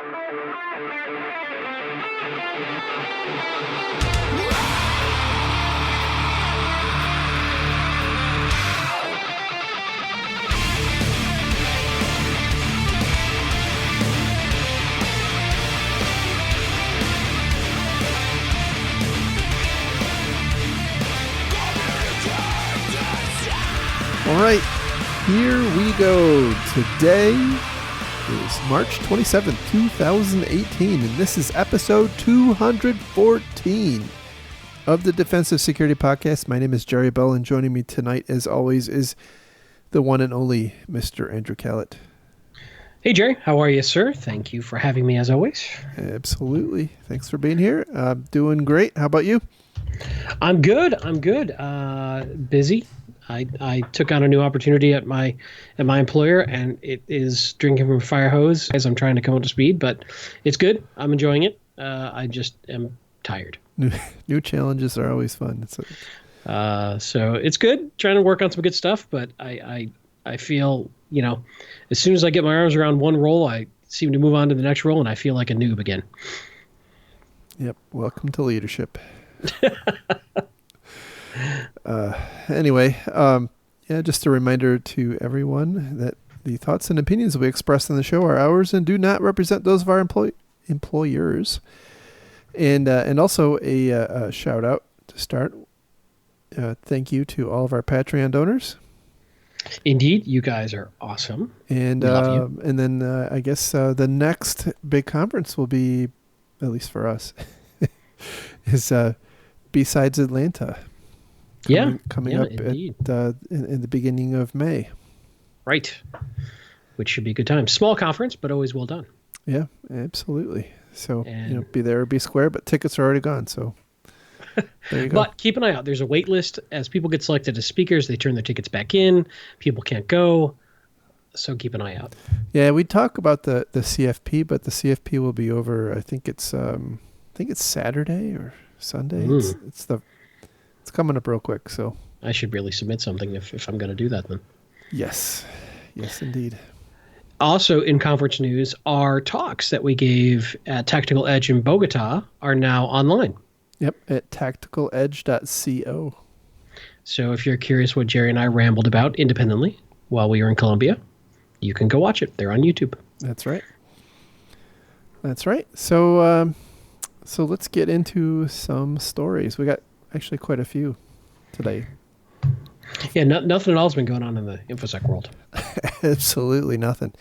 All right, here we go. Today is March 27th, 2018, and this is episode 214 of the Defensive Security Podcast. My name is Jerry Bell, and joining me tonight, as always, is the one and only Mr. Andrew Callett. Hey, Jerry. How are you, sir? Thank you for having me, as always. Absolutely. Thanks for being here. Doing great. How about you? I'm good. Busy. I took on a new opportunity at my employer, and it is drinking from a fire hose as I'm trying to come up to speed, but it's good. I'm enjoying it. I just am tired. New challenges are always fun. So it's good, trying to work on some good stuff, but I feel, as soon as I get my arms around one role, I seem to move on to the next role, and I feel like a noob again. Yep. Welcome to leadership. Anyway, just a reminder to everyone that the thoughts and opinions we express on the show are ours and do not represent those of our employers. And also a shout out to start. Thank you to all of our Patreon donors. Indeed, you guys are awesome. And then I guess the next big conference will be, at least for us, is B-Sides Atlanta. Coming up in the beginning of May. Right. Which should be a good time. Small conference, but always well done. Yeah, absolutely. So, be there or be square, but tickets are already gone. So there you go. But keep an eye out. There's a wait list. As people get selected as speakers, they turn their tickets back in. People can't go. So keep an eye out. Yeah, we talk about the CFP, but the CFP will be over. I think it's Saturday or Sunday. It's coming up real quick, so I should really submit something if I'm going to do that then. Yes, indeed. Also, in conference news, our talks that we gave at Tactical Edge in Bogota are now online. Yep, at tacticaledge.co. So if you're curious what Jerry and I rambled about independently while we were in Colombia, you can go watch it. They're on YouTube. That's right. So let's get into some stories. We got actually quite a few today. Yeah, nothing at all has been going on in the InfoSec world. Absolutely nothing.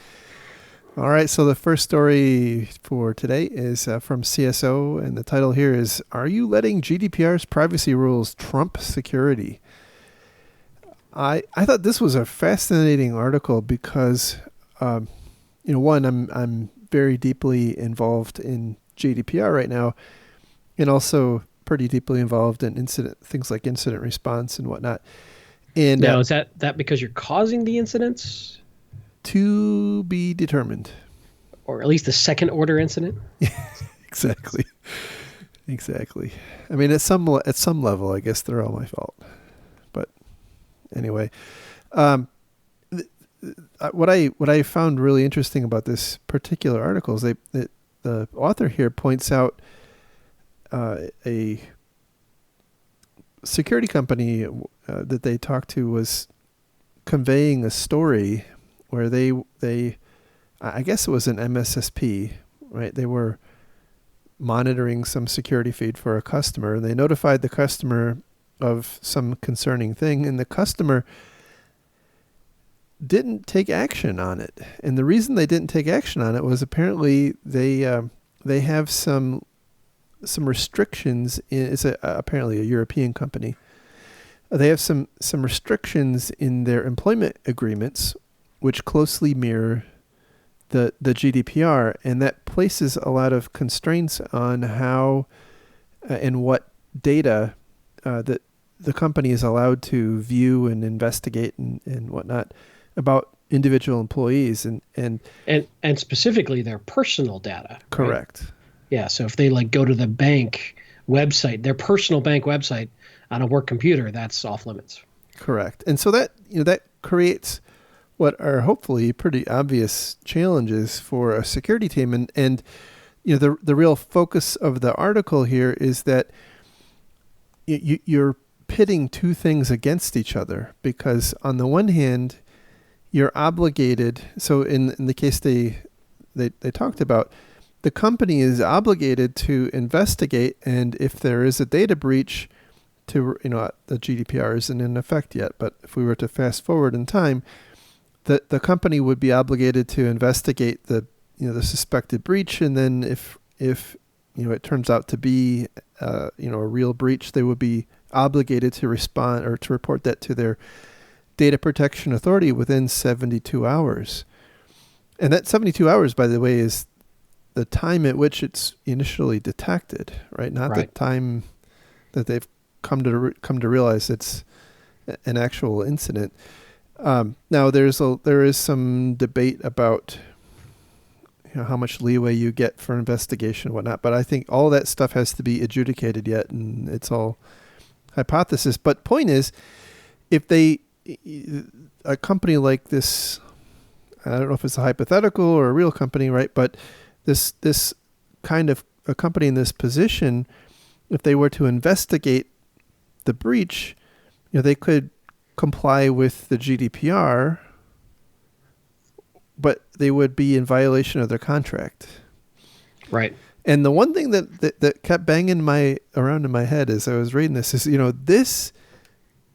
All right, so the first story for today is from CSO, and the title here is, "Are you letting GDPR's privacy rules trump security?" I thought this was a fascinating article because, one, I'm very deeply involved in GDPR right now, and also pretty deeply involved in things like incident response and whatnot. And now, is that because you're causing the incidents? To be determined. Or at least the second order incident? Exactly. I mean, at some level, I guess they're all my fault. But anyway, what I found really interesting about this particular article is the author here points out a security company that they talked to was conveying a story where they I guess it was an MSSP, right? They were monitoring some security feed for a customer, and they notified the customer of some concerning thing, and the customer didn't take action on it. And the reason they didn't take action on it was apparently they have some restrictions. It's apparently a European company. They have some restrictions in their employment agreements, which closely mirror the GDPR, and that places a lot of constraints on how and what data that the company is allowed to view and investigate and whatnot about individual employees and specifically their personal data. Correct. Right? Yeah. So if they go to the bank website, their personal bank website on a work computer, that's off limits. Correct. And so that creates what are hopefully pretty obvious challenges for a security team. And the real focus of the article here is that you're pitting two things against each other, because on the one hand, you're obligated. So in the case they talked about, the company is obligated to investigate, and if there is a data breach, the GDPR isn't in effect yet, but if we were to fast forward in time, the company would be obligated to investigate the suspected breach, and then if it turns out to be a real breach, they would be obligated to respond or to report that to their data protection authority within 72 hours. And that 72 hours, by the way, is the time at which it's initially detected, right? Not the time that they've come to realize it's an actual incident. Now there is some debate about how much leeway you get for investigation and whatnot, but I think all that stuff has to be adjudicated yet, and it's all hypothesis. But point is, if a company like this, I don't know if it's a hypothetical or a real company, right? But this kind of a company in this position, if they were to investigate the breach, they could comply with the GDPR, but they would be in violation of their contract. Right. And the one thing that kept banging around in my head as I was reading this is, this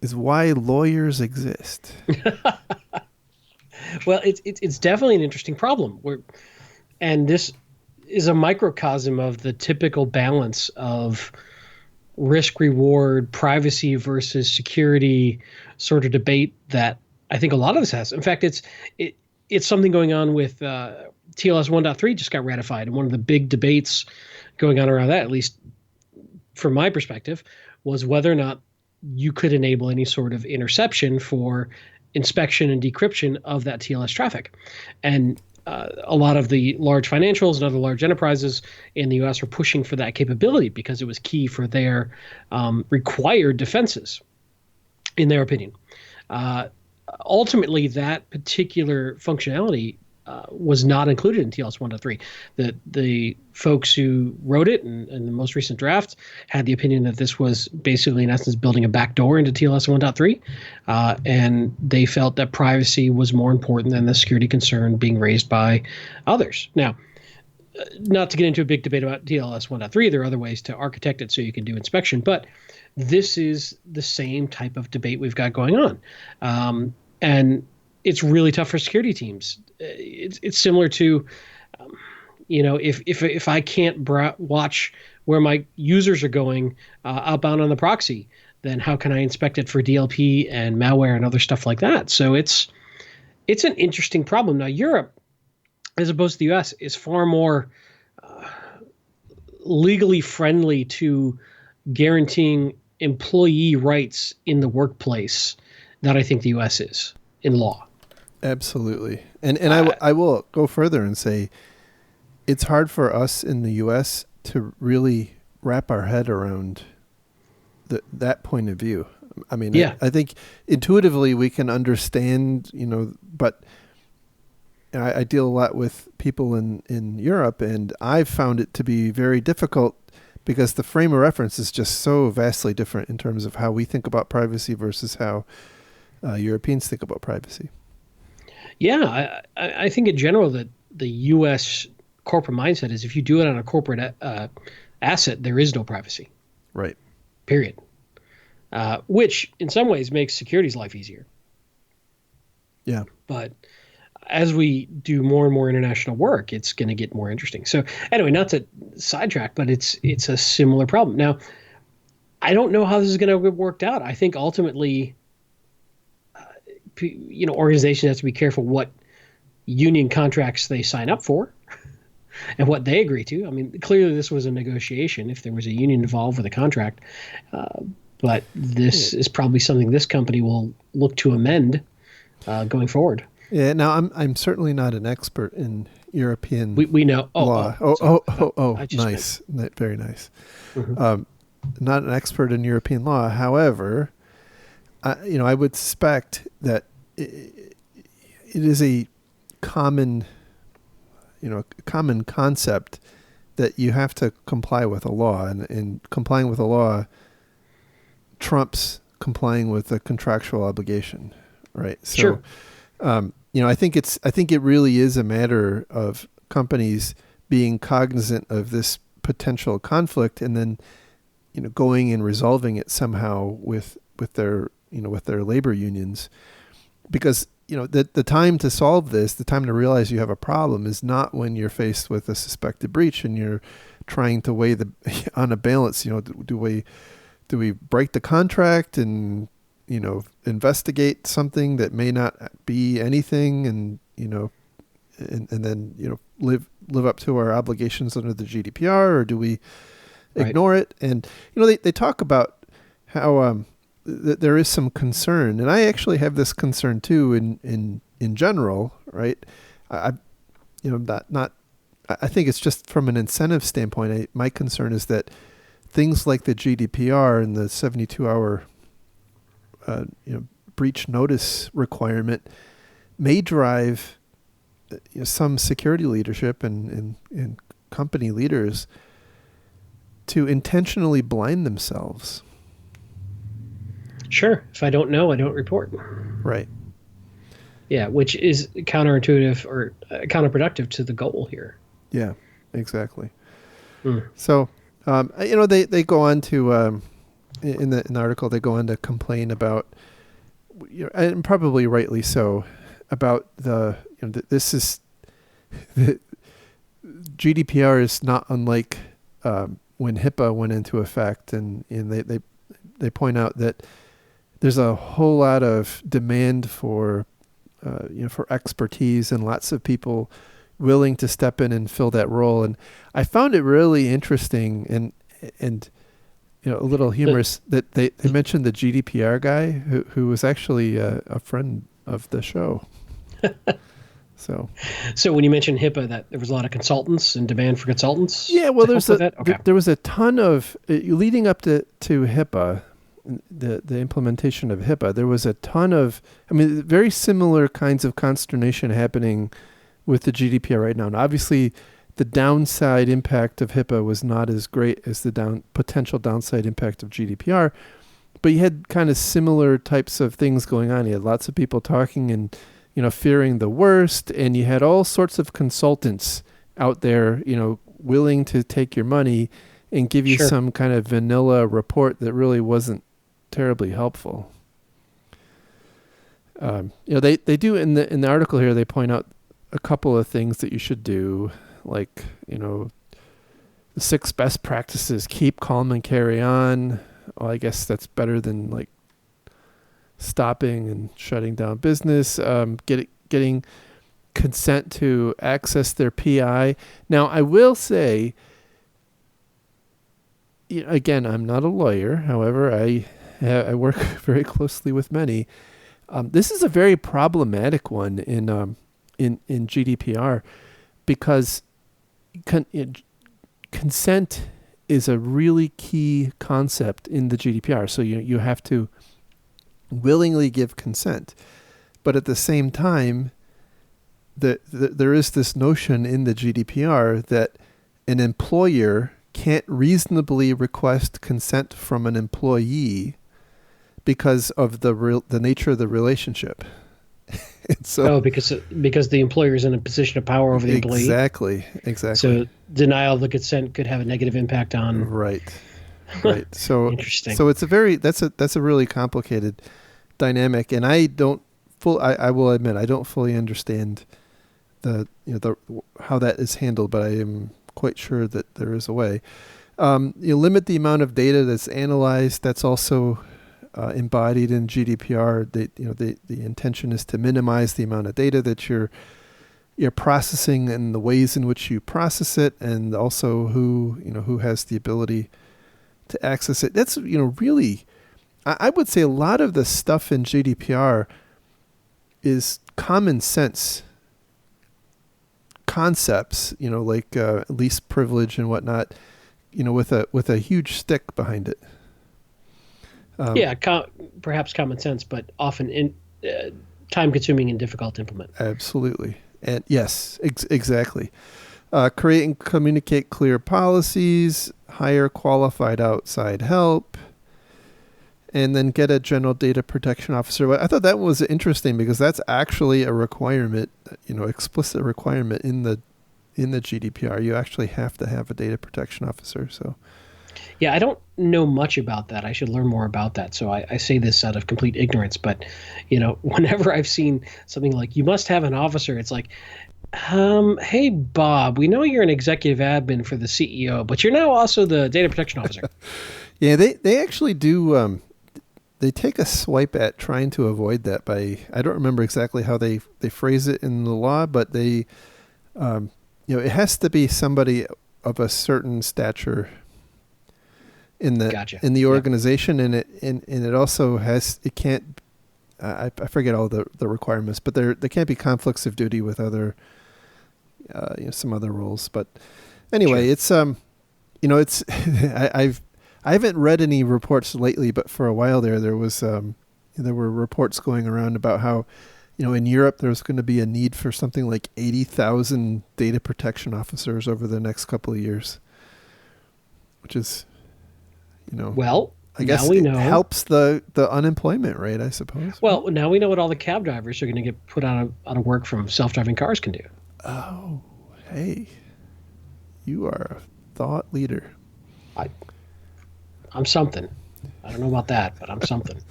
is why lawyers exist. Well, it's definitely an interesting problem. And this is a microcosm of the typical balance of risk reward, privacy versus security sort of debate that I think a lot of us has. In fact, it's something going on with TLS 1.3 just got ratified, and one of the big debates going on around that, at least from my perspective, was whether or not you could enable any sort of interception for inspection and decryption of that TLS traffic. And a lot of the large financials and other large enterprises in the U.S. were pushing for that capability because it was key for their required defenses, in their opinion. Ultimately, that particular functionality was not included in TLS 1.3. The folks who wrote it in the most recent draft had the opinion that this was basically, in essence, building a backdoor into TLS 1.3, and they felt that privacy was more important than the security concern being raised by others. Now, not to get into a big debate about TLS 1.3, there are other ways to architect it so you can do inspection, but this is the same type of debate we've got going on. And it's really tough for security teams. It's similar to, if I can't watch where my users are going outbound on the proxy, then how can I inspect it for DLP and malware and other stuff like that? So it's an interesting problem. Now, Europe, as opposed to the U.S., is far more legally friendly to guaranteeing employee rights in the workplace than I think the U.S. is in law. Absolutely. And I will go further and say it's hard for us in the U.S. to really wrap our head around that point of view. I mean, yeah. I think intuitively we can understand, but I deal a lot with people in Europe, and I've found it to be very difficult because the frame of reference is just so vastly different in terms of how we think about privacy versus how Europeans think about privacy. Yeah, I think in general that the U.S. corporate mindset is if you do it on a corporate asset, there is no privacy. Right. Period. Which in some ways makes security's life easier. Yeah. But as we do more and more international work, it's going to get more interesting. So anyway, not to sidetrack, but it's a similar problem. Now, I don't know how this is going to get worked out. I think ultimately, organizations have to be careful what union contracts they sign up for and what they agree to. I mean, clearly this was a negotiation if there was a union involved with a contract. But this is probably something this company will look to amend going forward. Yeah. Now, I'm certainly not an expert in European we know law. Nice, very nice. Mm-hmm. Not an expert in European law. However, I would suspect that it is a common, common concept that you have to comply with a law, and complying with a law trumps complying with a contractual obligation, right? So, Sure. I think it really is a matter of companies being cognizant of this potential conflict, and then, going and resolving it somehow with their labor unions, because the time to solve this, the time to realize you have a problem, is not when you're faced with a suspected breach and you're trying to weigh on a balance. Do we break the contract and investigate something that may not be anything, and then live up to our obligations under the GDPR, or do we ignore it? And they talk about how that there is some concern, and I actually have this concern too in general, right? I think it's just from an incentive standpoint. My concern is that things like the GDPR and the 72-hour breach notice requirement may drive some security leadership and company leaders to intentionally blind themselves. Sure. If I don't know, I don't report. Right. Yeah, which is counterintuitive or counterproductive to the goal here. Yeah, exactly. Mm. So, they go on to in the article, they go on to complain about, and probably rightly so, about this is the GDPR is not unlike when HIPAA went into effect, and they point out that there's a whole lot of demand for expertise, and lots of people willing to step in and fill that role. And I found it really interesting and a little humorous that they mentioned the GDPR guy who was actually a friend of the show. So when you mentioned HIPAA, that there was a lot of consultants and demand for consultants. Yeah, well, there was a ton of leading up to HIPAA. The implementation of HIPAA, there was a ton of, very similar kinds of consternation happening with the GDPR right now. And obviously, the downside impact of HIPAA was not as great as the potential downside impact of GDPR, but you had kind of similar types of things going on. You had lots of people talking and, fearing the worst, and you had all sorts of consultants out there, willing to take your money and give you some kind of vanilla report that really wasn't terribly helpful. They do in the article here, they point out a couple of things that you should do, like, the 6 best practices: keep calm and carry on. Well, I guess that's better than like stopping and shutting down business. Getting consent to access their PI. Now, I will say, again, I'm not a lawyer. However, I work very closely with many. This is a very problematic one in GDPR, because consent is a really key concept in the GDPR. So you have to willingly give consent, but at the same time, there is this notion in the GDPR that an employer can't reasonably request consent from an employee because of the nature of the relationship. So, because the employer is in a position of power over the employee. Exactly. So denial of the consent could have a negative impact on. Right. So interesting. So it's that's a really complicated dynamic, and I will admit I don't fully understand the how that is handled, but I am quite sure that there is a way. Limit the amount of data that's analyzed. That's also embodied in GDPR. The intention is to minimize the amount of data that you're processing and the ways in which you process it, and also who has the ability to access it. That's really, I would say a lot of the stuff in GDPR is common sense concepts, like least privilege and whatnot, with a huge stick behind it. Perhaps common sense, but often time-consuming and difficult to implement. Absolutely. And yes, exactly. Create and communicate clear policies, hire qualified outside help, and then get a general data protection officer. I thought that was interesting because that's actually a requirement, explicit requirement in the GDPR. You actually have to have a data protection officer. So, yeah, I don't know much about that. I should learn more about that. So I say this out of complete ignorance. But, whenever I've seen something like you must have an officer, it's like, hey, Bob, we know you're an executive admin for the CEO, but you're now also the data protection officer. Yeah, they actually do. They take a swipe at trying to avoid that by, I don't remember exactly how they phrase it in the law, but they, it has to be somebody of a certain stature in the organization, yep. and it also it can't. I forget all the requirements, but there can't be conflicts of duty with other, some other roles. But anyway, sure. It's I haven't read any reports lately, but for a while there were reports going around about how, in Europe there's going to be a need for something like 80,000 data protection officers over the next couple of years, which is, well, I guess we know. Helps the unemployment rate, I suppose. Well, now we know what all the cab drivers are going to get put out of work from self-driving cars can do. Oh, hey, you are a thought leader. I'm something. I don't know about that, but I'm something.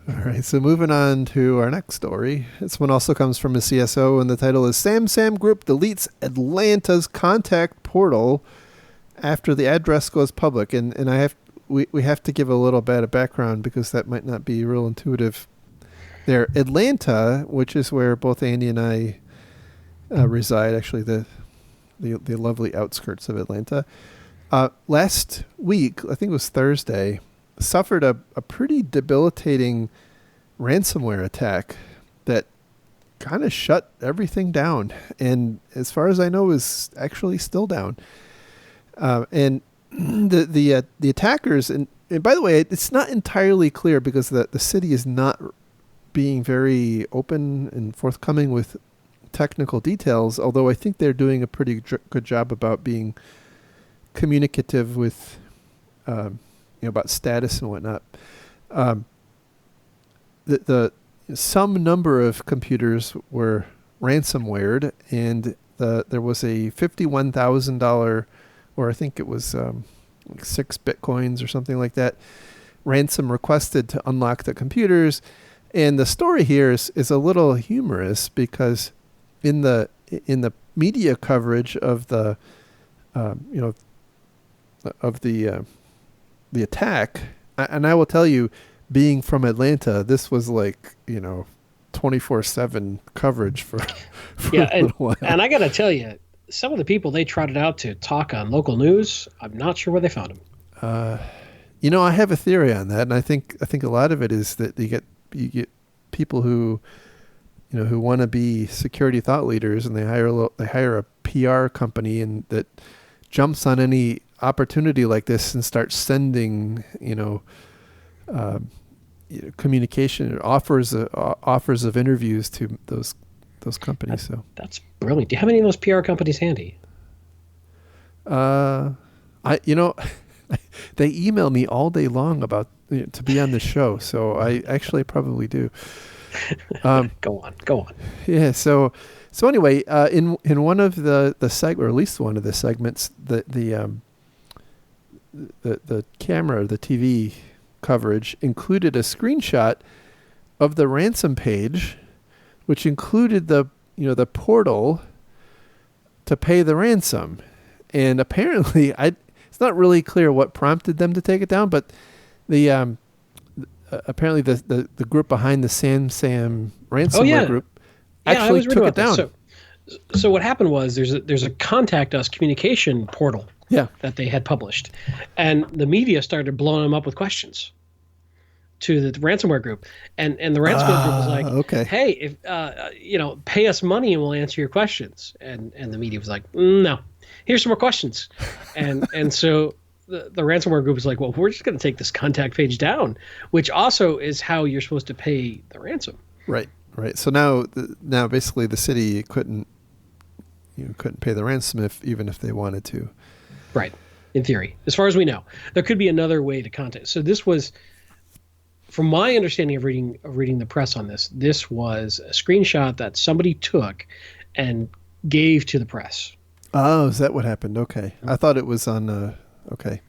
All right, so moving on to our next story. This one also comes from a CSO, and the title is SamSam Group deletes Atlanta's contact portal after the address goes public. And we have to give a little bit of background because that might not be real intuitive. There, Atlanta, which is where both Andy and I reside, actually the lovely outskirts of Atlanta. Last week, I think it was Thursday, suffered a pretty debilitating ransomware attack that kind of shut everything down. And as far as I know, is actually still down. And the attackers, and by the way, it's not entirely clear because the city is not being very open and forthcoming with technical details, although I think they're doing a pretty good job about being communicative with, about status and whatnot. The some number of computers were ransomwared, and there was a $51,000, or I think it was like 6 Bitcoins or something like that, ransom requested to unlock the computers. And the story here is a little humorous because in the media coverage of the attack, and I will tell you, being from Atlanta, this was like 24/7 coverage for a little while. And I got to tell you, some of the people they trotted out to talk on local news, I'm not sure where they found them. I have a theory on that, and I think a lot of it is that you get people who who want to be security thought leaders, and they hire a PR company and that jumps on any opportunity like this and starts sending communication offers of interviews to those companies. So that's brilliant. Do you have any of those PR companies handy? They email me all day long about to be on the show, so I actually probably do. Go on. Yeah. So anyway, in one of the or at least one of the segments, the camera, the TV coverage included a screenshot of the ransom page, which included the portal to pay the ransom. And apparently, it's not really clear what prompted them to take it down, but apparently the group behind the SamSam ransomware group actually took it down. So what happened was there's a contact us communication portal that they had published, and the media started blowing them up with questions to the ransomware group, and the ransomware group was like, okay, hey, if pay us money and we'll answer your questions, and the media was like, no, here's some more questions, and so the ransomware group was like, well, we're just going to take this contact page down, which also is how you're supposed to pay the ransom. Right. Right. So now basically the city couldn't pay the ransom even if they wanted to. Right. In theory, as far as we know, there could be another way to contact. So this was, from my understanding of reading the press on this, this was a screenshot that somebody took and gave to the press. Oh, is that what happened? Okay. I thought it was on, okay.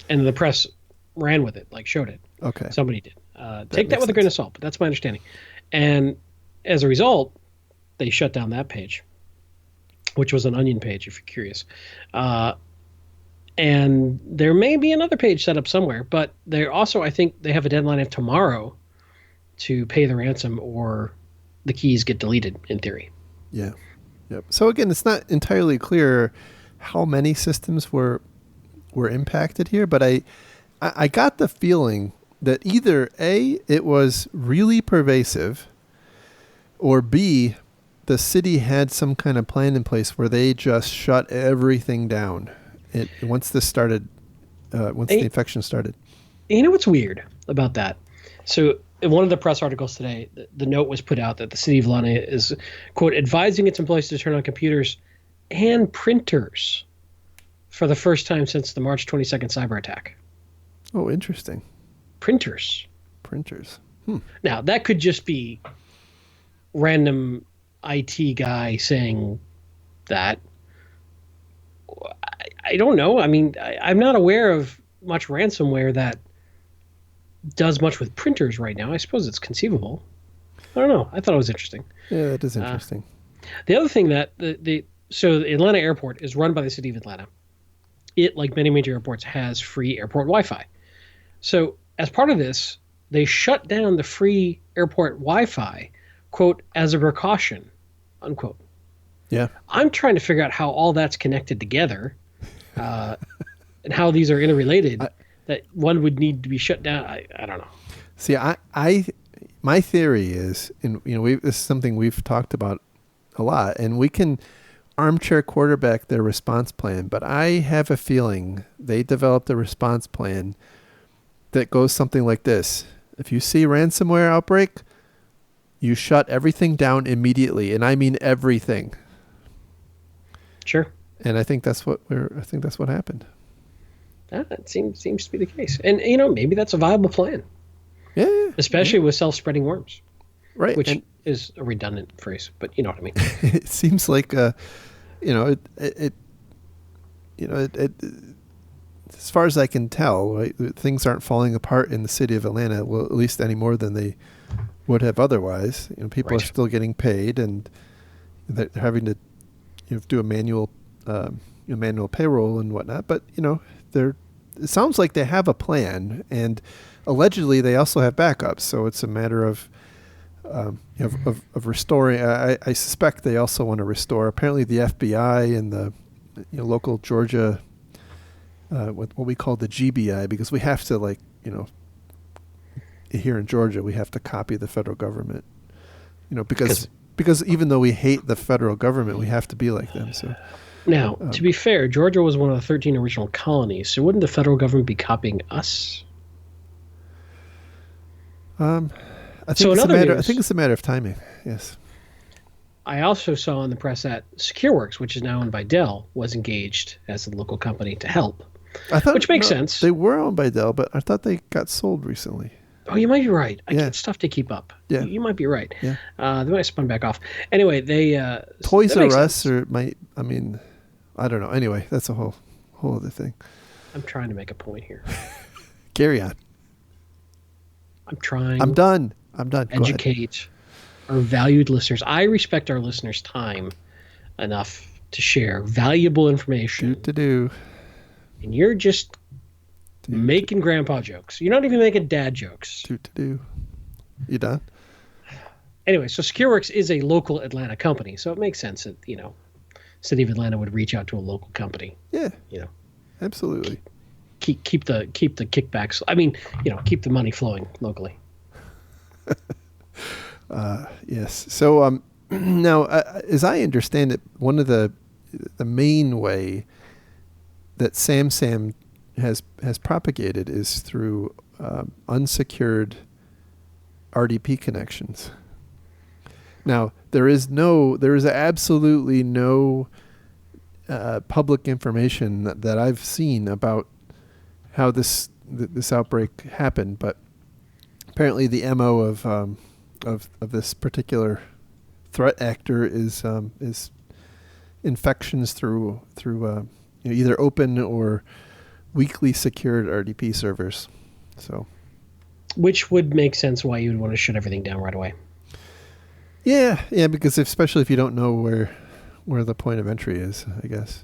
And the press ran with it, like showed it. Okay. Somebody did. Take that with a grain of salt, but that's my understanding. And as a result, they shut down that page, which was an Onion page, if you're curious. And there may be another page set up somewhere, but they're also, I think they have a deadline of tomorrow to pay the ransom or the keys get deleted in theory. Yeah. Yep. So again, it's not entirely clear how many systems were impacted here, but I got the feeling that either A, it was really pervasive, or B, the city had some kind of plan in place where they just shut everything down. Once the infection started. You know what's weird about that? So in one of the press articles today, the note was put out that the city of Atlanta is, quote, advising its employees to turn on computers and printers for the first time since the March 22nd cyber attack. Oh, interesting. Printers. Now, that could just be random IT guy saying that. I don't know. I mean, I'm not aware of much ransomware that does much with printers right now. I suppose it's conceivable. I don't know. I thought it was interesting. Yeah, that is interesting. The other thing that so the Atlanta airport is run by the city of Atlanta. It, like many major airports, has free airport Wi-Fi. So as part of this, they shut down the free airport Wi-Fi, quote, as a precaution, unquote. Yeah. I'm trying to figure out how all that's connected together, and how these are interrelated. That one would need to be shut down. I don't know. See, my theory is, and this is something we've talked about a lot, and we can armchair quarterback their response plan, but I have a feeling they developed a response plan that goes something like this. If you see ransomware outbreak, you shut everything down immediately, and I mean everything. Sure. And I think that's what happened. That seems to be the case. And maybe that's a viable plan. Yeah. Especially with self-spreading worms. Right. Which is a redundant phrase, but you know what I mean. It seems like as far as I can tell, right, things aren't falling apart in the city of Atlanta, well, at least any more than they would have otherwise. People Right. are still getting paid, and they're having to do a manual payroll and whatnot. But it sounds like they have a plan, and allegedly they also have backups. So it's a matter of restoring. I suspect they also want to restore. Apparently, the FBI and the local Georgia, what we call the GBI, because we have to here in Georgia we have to copy the federal government. Because even though we hate the federal government, we have to be like them. So now, to be fair, Georgia was one of the 13 original colonies, so wouldn't the federal government be copying us? I think So in it's other news- I think it's a matter of timing. Yes. I also saw in the press that SecureWorks, which is now owned by Dell, was engaged as a local company to help. Which makes sense. They were owned by Dell, but I thought they got sold recently. Oh, you might be right. Yeah. It's tough to keep up. Yeah. You might be right. Yeah. They might have spun back off. Anyway, they Toys that R makes Us sense. I don't know. Anyway, that's a whole other thing. I'm trying to make a point here. Carry on. I'm trying. I'm done. Go ahead. Educate our valued listeners. I respect our listeners' time enough to share valuable information. Do. And you're just making grandpa jokes. You're not even making dad jokes. Do. You done? Anyway, so SecureWorks is a local Atlanta company, so it makes sense that City of Atlanta would reach out to a local company. Yeah. You know, Absolutely. keep the kickbacks. I mean, keep the money flowing locally. Yes. So now, as I understand it, one of the main way that SamSam has propagated is through unsecured RDP connections. Now, there is absolutely no public information that I've seen about how this outbreak happened, but apparently the MO of this particular threat actor is infections through either open or weakly secured RDP servers. So, which would make sense why you would want to shut everything down right away. Yeah, because especially if you don't know where the point of entry is, I guess.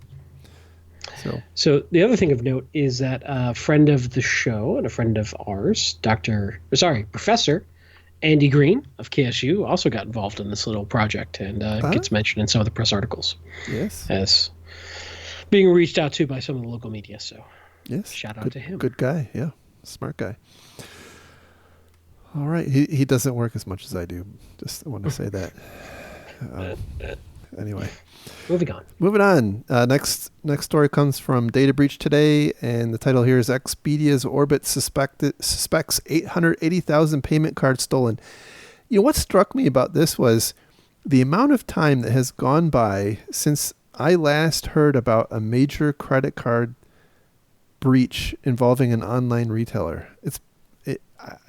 So the other thing of note is that a friend of the show and a friend of ours, Professor Andy Green of KSU, also got involved in this little project and gets mentioned in some of the press articles. Yes. As being reached out to by some of the local media. So yes, shout out to him. Good guy. Yeah. Smart guy. All right. He doesn't work as much as I do. Just want to say that. Anyway. Moving on. Next story comes from Data Breach Today, and the title here is Expedia's Orbit suspects 880,000 payment cards stolen. You know, what struck me about this was the amount of time that has gone by since I last heard about a major credit card breach involving an online retailer.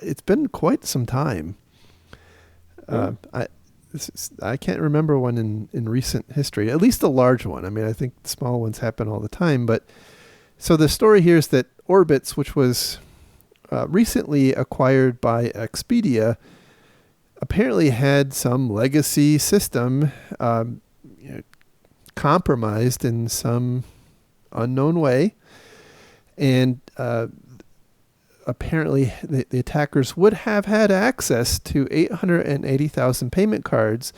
It's been quite some time. I can't remember one in recent history, at least a large one. I mean, I think small ones happen all the time. But so the story here is that Orbitz, which was recently acquired by Expedia, apparently had some legacy system compromised in some unknown way. And apparently the attackers would have had access to 880,000 payment cards.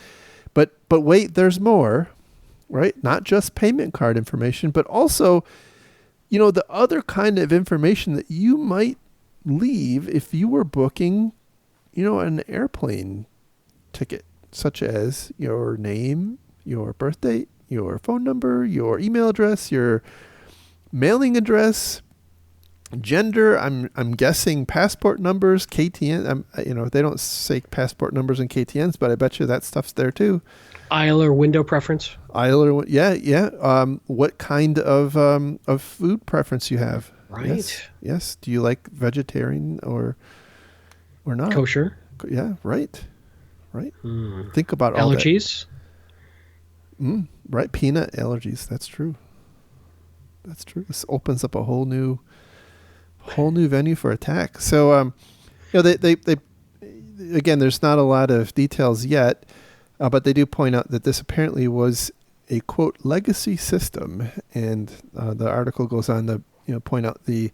But wait, there's more, right? Not just payment card information, but also, the other kind of information that you might leave if you were booking, an airplane ticket, such as your name, your birth date, your phone number, your email address, your mailing address, gender. I'm guessing passport numbers, KTN. They don't say passport numbers and KTNs, but I bet you that stuff's there too. Aisle or window preference. Yeah. What kind of food preference you have? Right. Yes. Do you like vegetarian or not? Kosher. Yeah. Right. Think about all that. Allergies. Right. Peanut allergies. That's true. This opens up a whole new venue for attack. So, they again, there's not a lot of details yet, but they do point out that this apparently was a quote legacy system, and the article goes on to point out the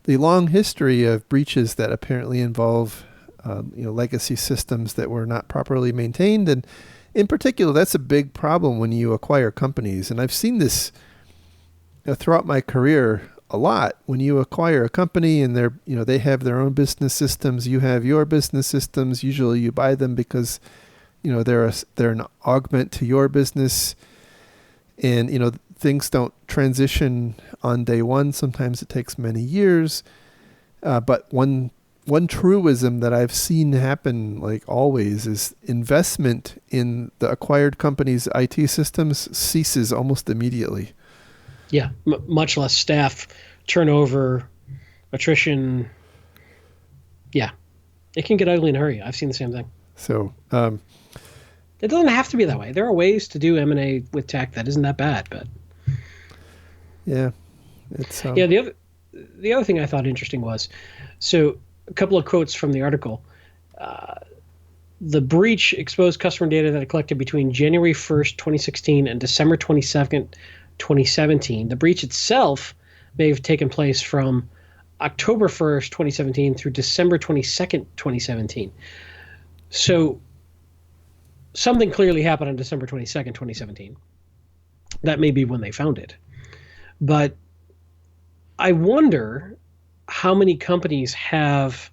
long history of breaches that apparently involve legacy systems that were not properly maintained, and in particular, that's a big problem when you acquire companies, and I've seen this throughout my career a lot. When you acquire a company and they have their own business systems, you have your business systems. Usually, you buy them because they're an augment to your business, and things don't transition on day one. Sometimes it takes many years. But one truism that I've seen happen like always is investment in the acquired company's IT systems ceases almost immediately. Yeah, much less staff turnover, attrition. Yeah, it can get ugly in a hurry. I've seen the same thing. So it doesn't have to be that way. There are ways to do M&A with tech that isn't that bad, but yeah, it's The other thing I thought interesting was, so a couple of quotes from the article. The breach exposed customer data that it collected between January 1st, 2016 and December 22nd, 2017. The breach itself may have taken place from October 1st, 2017 through December 22nd, 2017. So something clearly happened on December 22nd, 2017. That may be when they found it. But I wonder how many companies have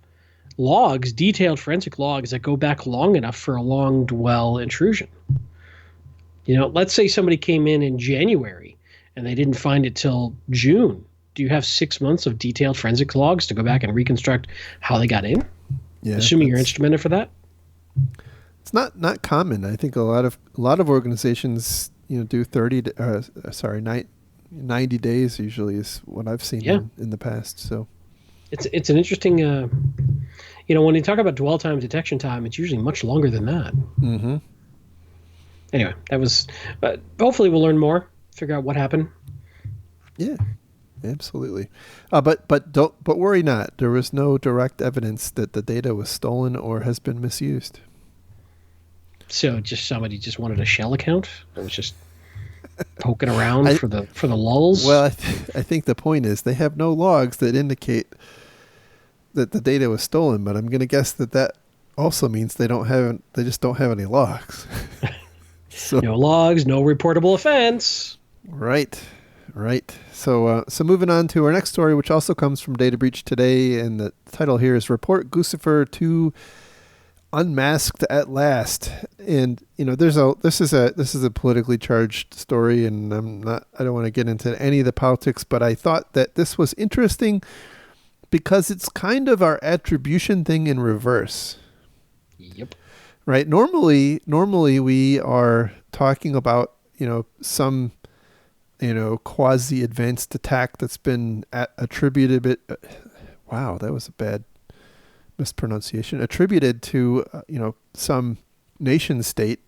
logs, detailed forensic logs that go back long enough for a long dwell intrusion. Let's say somebody came in January and they didn't find it till June. Do you have 6 months of detailed forensic logs to go back and reconstruct how they got in? Yeah, assuming you're instrumented for that? It's not common. I think a lot of organizations, do 90 days usually is what I've seen Yeah, in the past. So it's an interesting. When you talk about dwell time, detection time, it's usually much longer than that. hmm Anyway, that was. Hopefully, we'll learn more, figure out what happened. yeah, absolutely. But worry not. There was no direct evidence that the data was stolen or has been misused. So, just somebody just wanted a shell account that was just poking around I, for the lulls. well, I think the point is they have no logs that indicate that the data was stolen, but I'm going to guess that also means they just don't have any logs. So No logs, no reportable offense. right. So moving on to our next story, which also comes from Data Breach Today, and the title here is "Report Guccifer 2 Unmasked at Last." And this is a politically charged story, and I don't want to get into any of the politics, but I thought that this was interesting because it's kind of our attribution thing in reverse. Yep. Right? Normally we are talking about, some, quasi advanced attack that's been attributed. Wow, that was a bad mispronunciation. Attributed to, some nation state,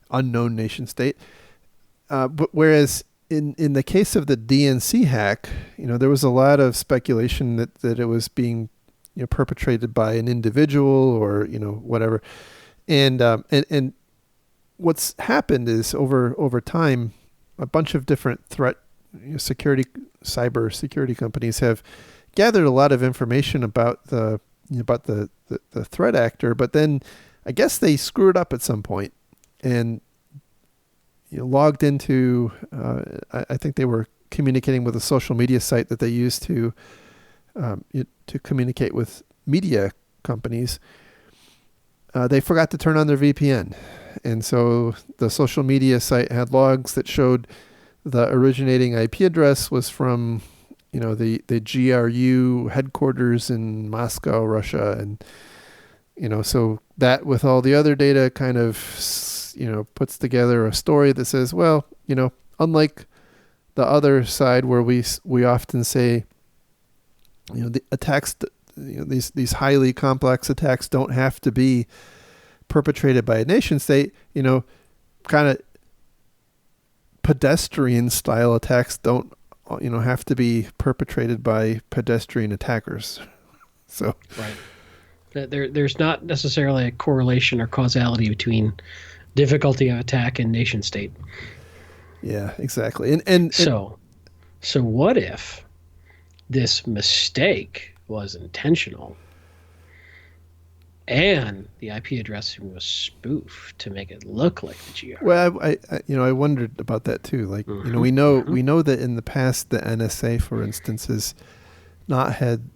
unknown nation state. But whereas in the case of the DNC hack, there was a lot of speculation that it was being, perpetrated by an individual or, whatever. And what's happened is over time, a bunch of different cyber security companies have gathered a lot of information about the threat actor, but then I guess they screwed up at some point and logged into. I think they were communicating with a social media site that they used to communicate with media companies. They forgot to turn on their VPN. And so the social media site had logs that showed the originating IP address was from, the GRU headquarters in Moscow, Russia. And, so that with all the other data kind of, puts together a story that says, well, unlike the other side where we often say, the attacks, these highly complex attacks don't have to be perpetrated by a nation state, kind of pedestrian style attacks don't, have to be perpetrated by pedestrian attackers. So, right. There's not necessarily a correlation or causality between difficulty of attack and nation state. Yeah, exactly. And so what if this mistake was intentional and the IP addressing was spoofed to make it look like the GR? Well, I wondered about that too. Like, we know that in the past the NSA, for instance, has not had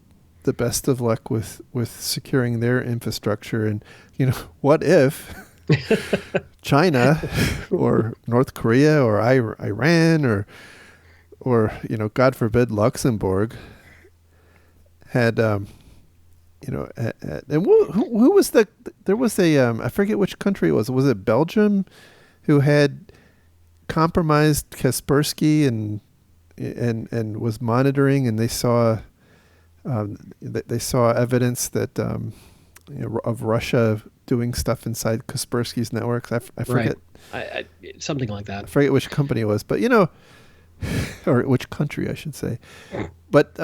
the best of luck with securing their infrastructure. And what if China or North Korea or Iran or God forbid Luxembourg had and who was there was a I forget which country it was it Belgium who had compromised Kaspersky and was monitoring, and they saw evidence that of Russia doing stuff inside Kaspersky's networks. I forget. Right. Something like that. I forget which company it was, but or which country I should say. But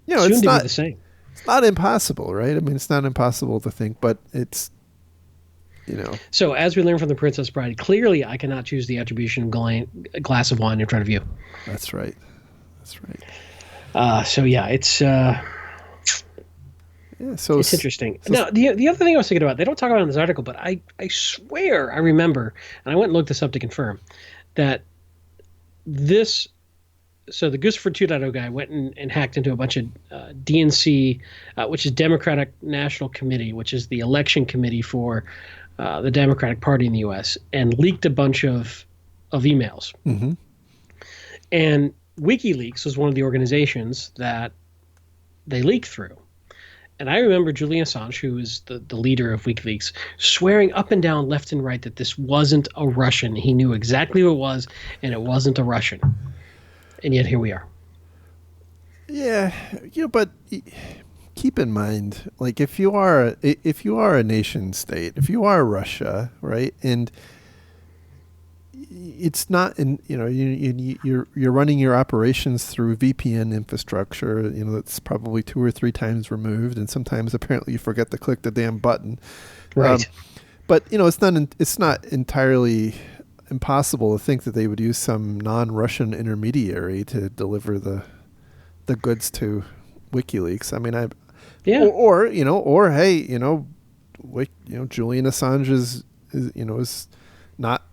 it's not the same. It's not impossible, right? I mean, it's not impossible to think, but it's So as we learned from the Princess Bride, clearly I cannot choose the attribution of glass of wine in front of you. That's right. So yeah, it's so it's interesting. Now, the other thing I was thinking about, they don't talk about it in this article, but I swear I remember, and I went and looked this up to confirm, that so the Guccifer 2.0 guy went and hacked into a bunch of DNC, which is Democratic National Committee, which is the election committee for the Democratic Party in the U.S., and leaked a bunch of emails. Mm-hmm. And WikiLeaks was one of the organizations that they leaked through. And I remember Julian Assange, who is the leader of WikiLeaks, swearing up and down, left and right, that this wasn't a Russian. He knew exactly what it was, and it wasn't a Russian. And yet here we are. Yeah, but keep in mind, like if you are a nation state, if you are Russia, right, and it's not in you're running your operations through VPN infrastructure, that's probably 2 or 3 times removed, and sometimes apparently you forget to click the damn button. Right. But it's not entirely impossible to think that they would use some non-Russian intermediary to deliver the goods to WikiLeaks. I mean, Yeah. or hey, Julian Assange is not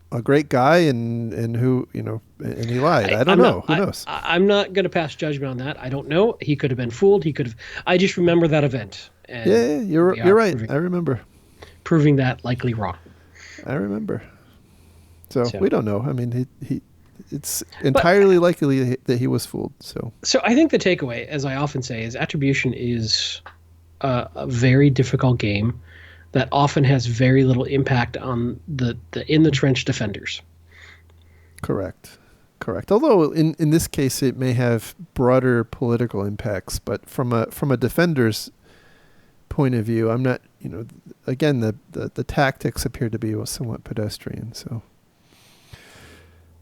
a great guy, and who and he lied. I don't know. Who knows? I'm not going to pass judgment on that. I don't know. He could have been fooled. He could have. I just remember that event. And yeah, you're right. I remember proving that likely wrong. I remember. So we don't know. I mean, it's entirely likely that he was fooled. So I think the takeaway, as I often say, is attribution is a very difficult game that often has very little impact on the in the trench defenders. Correct. Although in this case it may have broader political impacts, but from a defender's point of view, I'm not. Again, the tactics appear to be somewhat pedestrian. So.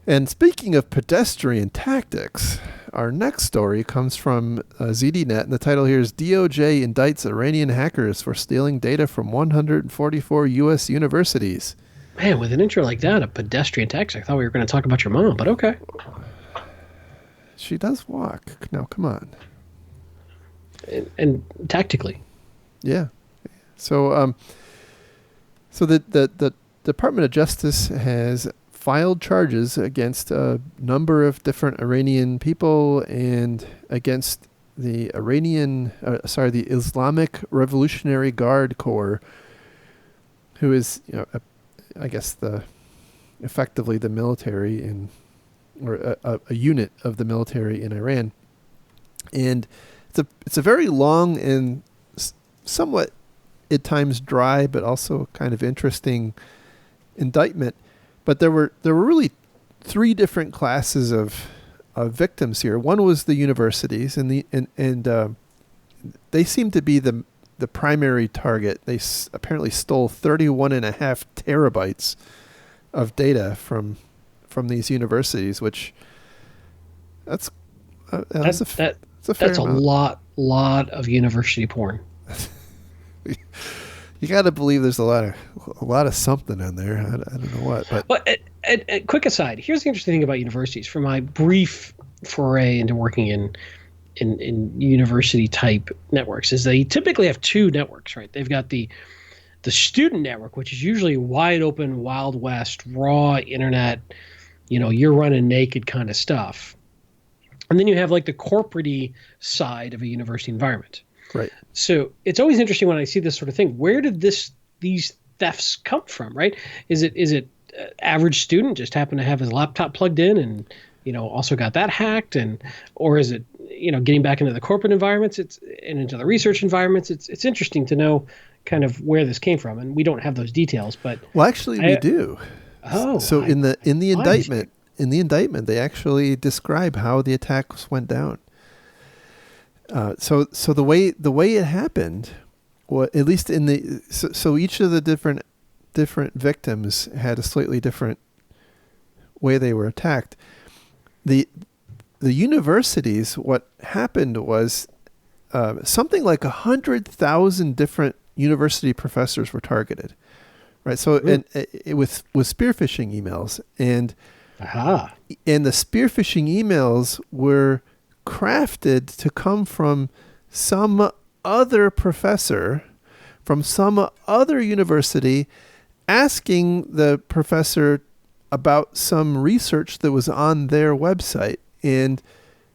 And speaking of pedestrian tactics, our next story comes from ZDNet, and the title here is DOJ indicts Iranian hackers for stealing data from 144 U.S. universities. Man, with an intro like that, a pedestrian tactics, I thought we were going to talk about your mom, but okay. She does walk. Now, come on. And tactically. Yeah. So, the Department of Justice has filed charges against a number of different Iranian people and against the the Islamic Revolutionary Guard Corps, who is, I guess effectively the military or a unit of the military in Iran. And it's a very long and somewhat at times dry, but also kind of interesting indictment. But there were really 3 different classes of victims here. One was the universities, and they seem to be the primary target. They apparently stole 31.5 terabytes of data from these universities, which that's a fair amount. lot of university porn. You got to believe there's a lot of something in there. I don't know what. But well, quick aside. Here's the interesting thing about universities. From my brief foray into working in university type networks, is they typically have 2 networks, right? They've got the student network, which is usually wide open, Wild West, raw internet. You're running naked kind of stuff. And then you have like the corporate-y side of a university environment. Right. So it's always interesting when I see this sort of thing. Where did these thefts come from? Right? Is it average student just happened to have his laptop plugged in and also got that hacked, or is it getting back into the corporate environments? And into the research environments. It's interesting to know kind of where this came from, and we don't have those details. But actually, we do. Oh, so in the indictment, they actually describe how the attacks went down. So the way it happened, well, at least so each of the different victims had a slightly different way they were attacked. The universities, what happened was something like 100,000 different university professors were targeted, right? So and it with spear phishing emails, and the spear phishing emails were crafted to come from some other professor from some other university asking the professor about some research that was on their website. And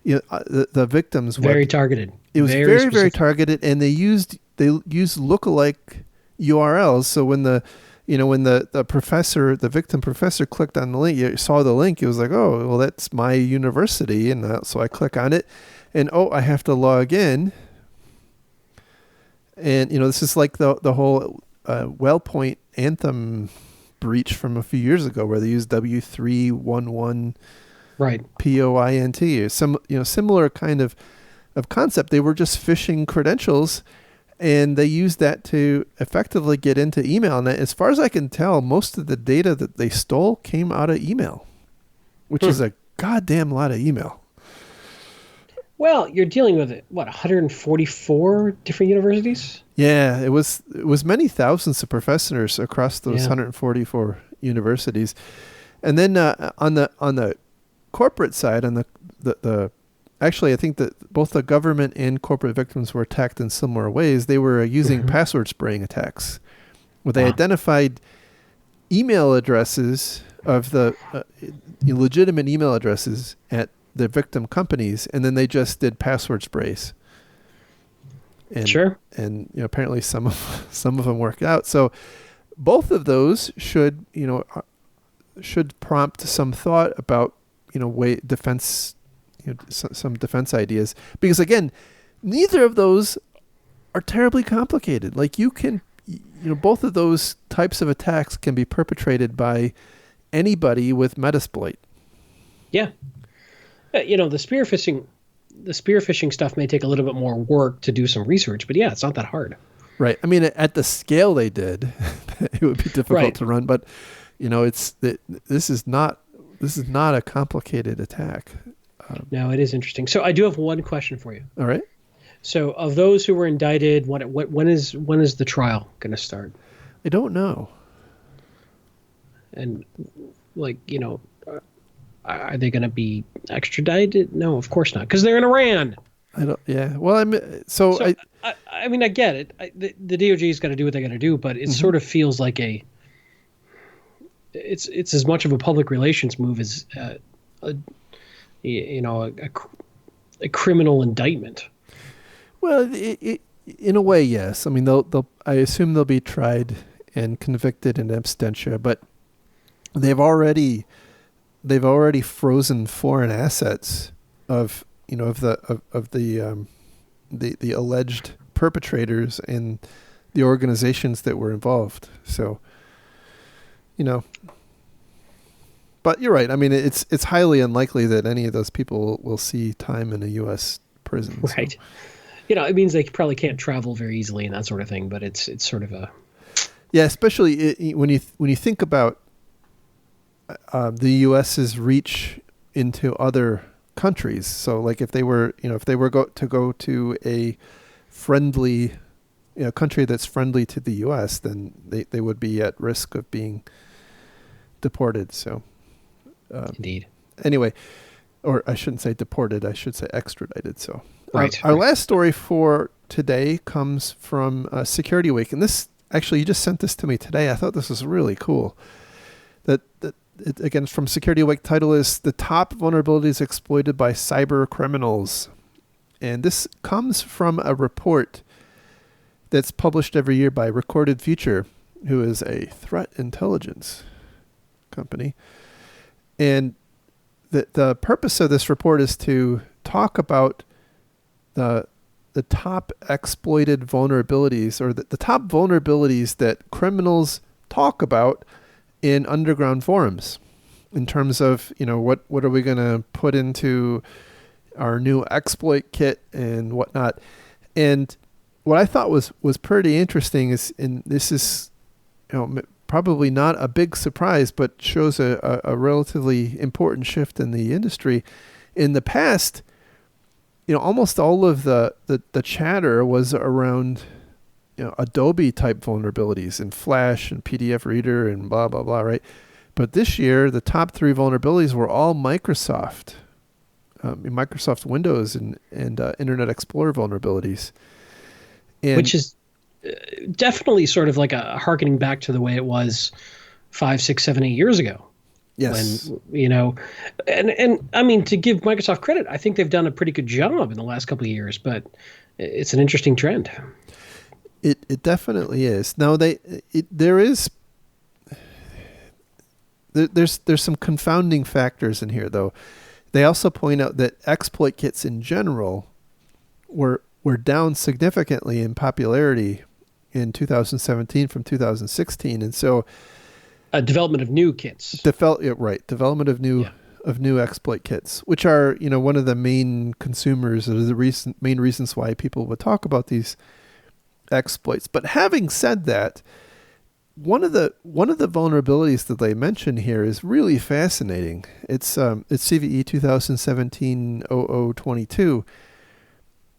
the victims very targeted. It was very, very targeted, and they used lookalike URLs. So when the victim professor clicked on the link, you saw the link, it was like, oh, well, that's my university. And so I click on it, and I have to log in. And this is like the whole WellPoint Anthem breach from a few years ago, where they used W311 Right. POINT, or some similar kind of concept. They were just phishing credentials, and they used that to effectively get into email. And as far as I can tell, most of the data that they stole came out of email, which is a goddamn lot of email. Well, you're dealing with 144 different universities? Yeah, it was many thousands of professors across those 144 universities. And then on the corporate side, on the actually, I think that both the government and corporate victims were attacked in similar ways. They were using password spraying attacks, where they identified email addresses of the legitimate email addresses at the victim companies, and then they just did password sprays. And, sure. And apparently some of them worked out. So both of those should prompt some thought about defense, some defense ideas, because again, neither of those are terribly complicated. Like both of those types of attacks can be perpetrated by anybody with Metasploit. Yeah. The spear phishing stuff may take a little bit more work to do some research, but yeah, it's not that hard. Right. I mean, at the scale they did, it would be difficult to run, but this is not a complicated attack. No, it is interesting. So I do have one question for you. All right. So of those who were indicted, when is the trial going to start? I don't know. And are they going to be extradited? No, of course not, because they're in Iran. I don't. Yeah. Well, I mean, I get it. The DOJ's got to do what they got to do, but it sort of feels like it's as much of a public relations move as a criminal indictment. Well, in a way, yes. I mean, I assume they'll be tried and convicted in absentia, but they've already frozen foreign assets of the alleged perpetrators and the organizations that were involved. So, but you're right. I mean, it's highly unlikely that any of those people will see time in a U.S. prison. Right. So. It means they probably can't travel very easily and that sort of thing. But it's sort of a especially when you think about the U.S.'s reach into other countries. So, like if they were to go to a friendly country that's friendly to the U.S., then they would be at risk of being deported. So. Indeed. Anyway, or I shouldn't say deported, I should say extradited. So right. Our last story for today comes from Security Week. And this, actually, you just sent this to me today. I thought this was really cool. Again, from Security Week, title is The Top Vulnerabilities Exploited by Cyber Criminals. And this comes from a report that's published every year by Recorded Future, who is a threat intelligence company. And the purpose of this report is to talk about the top exploited vulnerabilities, or the top vulnerabilities that criminals talk about in underground forums, in terms of what are we going to put into our new exploit kit and whatnot. And what I thought was pretty interesting is, and this is probably not a big surprise, but shows a relatively important shift in the industry. In the past, almost all of the chatter was around Adobe type vulnerabilities and Flash and PDF Reader and blah blah blah, right? But this year, the top 3 vulnerabilities were all Microsoft Windows and Internet Explorer vulnerabilities, which is definitely sort of like a harkening back to the way it was 5, 6, 7, 8 years ago. Yes. When, and I mean, to give Microsoft credit, I think they've done a pretty good job in the last couple of years, but it's an interesting trend. It definitely is. Now there's some confounding factors in here, though. They also point out that exploit kits in general were were down significantly in popularity in 2017 from 2016, and so development of new kits. Development of new Yeah. of new exploit kits, which are one of the main consumers or the main reasons why people would talk about these exploits. But having said that, one of the vulnerabilities that they mention here is really fascinating. It's CVE 2017-0022.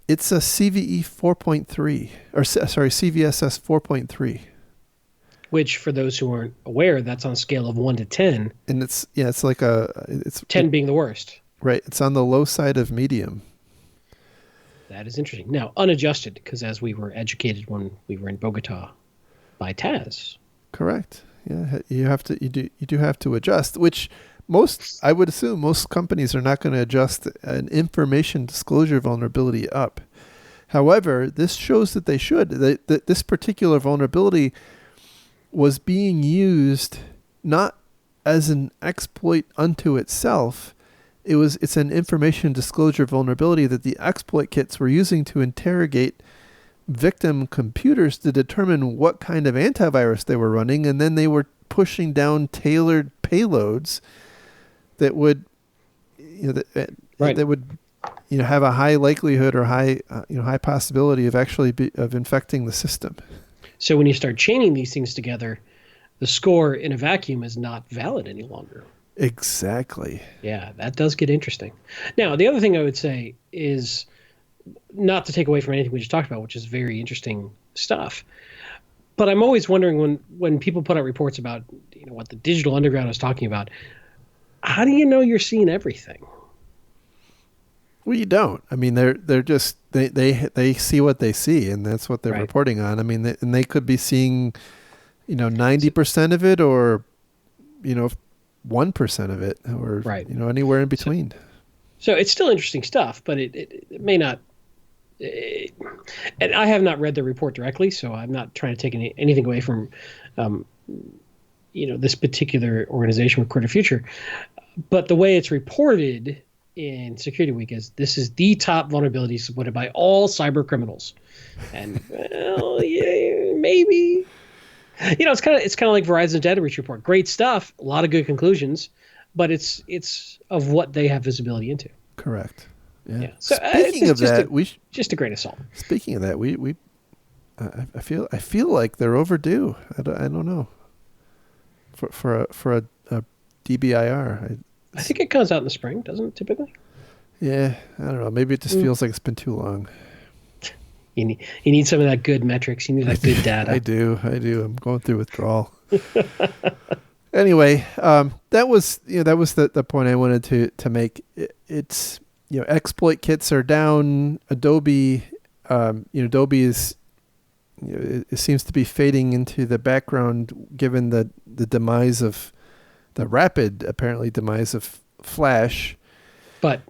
It's a CVE 4.3, or sorry, CVSS 4.3. Which, for those who aren't aware, that's on a scale of 1 to 10. And it's like it's 10 being the worst. Right. It's on the low side of medium. That is interesting. Now, unadjusted, because as we were educated when we were in Bogota by Taz. Correct. Yeah, you do have to adjust, which I would assume most companies are not going to adjust an information disclosure vulnerability up. However, this shows that they should. That this particular vulnerability was being used not as an exploit unto itself. It's an information disclosure vulnerability that the exploit kits were using to interrogate victim computers to determine what kind of antivirus they were running, and then they were pushing down tailored payloads that would that would have a high likelihood or high possibility of actually of infecting the system. So when you start chaining these things together, the score in a vacuum is not valid any longer. Exactly. Yeah, that does get interesting. Now, the other thing I would say is, not to take away from anything we just talked about, which is very interesting stuff, but I'm always wondering when people put out reports about what the digital underground is talking about, how do you know you're seeing everything? Well, you don't. I mean, they're just they see what they see, and that's what they're reporting on. I mean, they could be seeing 90% of it, or 1% of it, or anywhere in between. So it's still interesting stuff, but it may not. And I have not read the report directly, so I'm not trying to take anything away from this particular organization, Recorded Future. But the way it's reported in Security Week is this is the top vulnerability supported by all cyber criminals, and maybe it's kind of like Verizon's data breach report. Great stuff, a lot of good conclusions, but it's of what they have visibility into. Correct. Yeah. So speaking of that, just a grain of salt. Speaking of that, I feel like they're overdue. I don't know. For a DBIR. I think it comes out in the spring, doesn't it, typically? Yeah, I don't know. Maybe it just feels like it's been too long. You need some of that good metrics. You need that good data. I do. I'm going through withdrawal. Anyway, that was the point I wanted to make. It's exploit kits are down. Adobe, Adobe is it seems to be fading into the background given the demise of the rapid apparently demise of Flash. But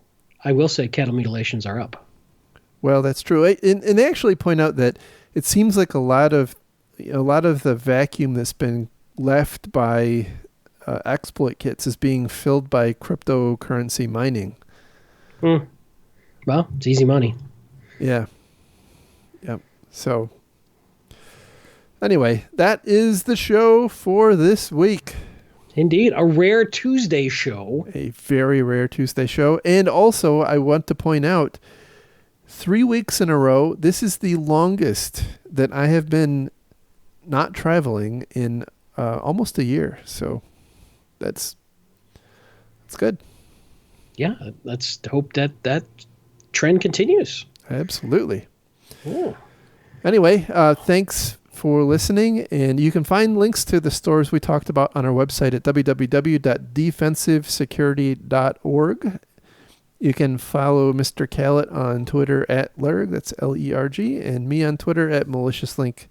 I will say cattle mutilations are up. Well, that's true. And they actually point out that it seems like a lot of the vacuum that's been left by exploit kits is being filled by cryptocurrency mining. Well, it's easy money. Yeah. Yep. So anyway, that is the show for this week. Indeed, a rare Tuesday show. A very rare Tuesday show. And also, I want to point out, 3 weeks in a row, this is the longest that I have been not traveling in almost a year. So that's good. Yeah, let's hope that trend continues. Absolutely. Ooh. Anyway, thanks for listening, and you can find links to the stores we talked about on our website at www.defensivesecurity.org. You can follow Mr. Callett on Twitter at Lerg, that's L-E-R-G, and me on Twitter at MaliciousLink.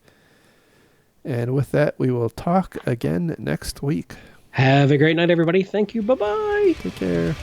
And with that, we will talk again next week. Have a great night, everybody. Thank you. Bye-bye. Take care.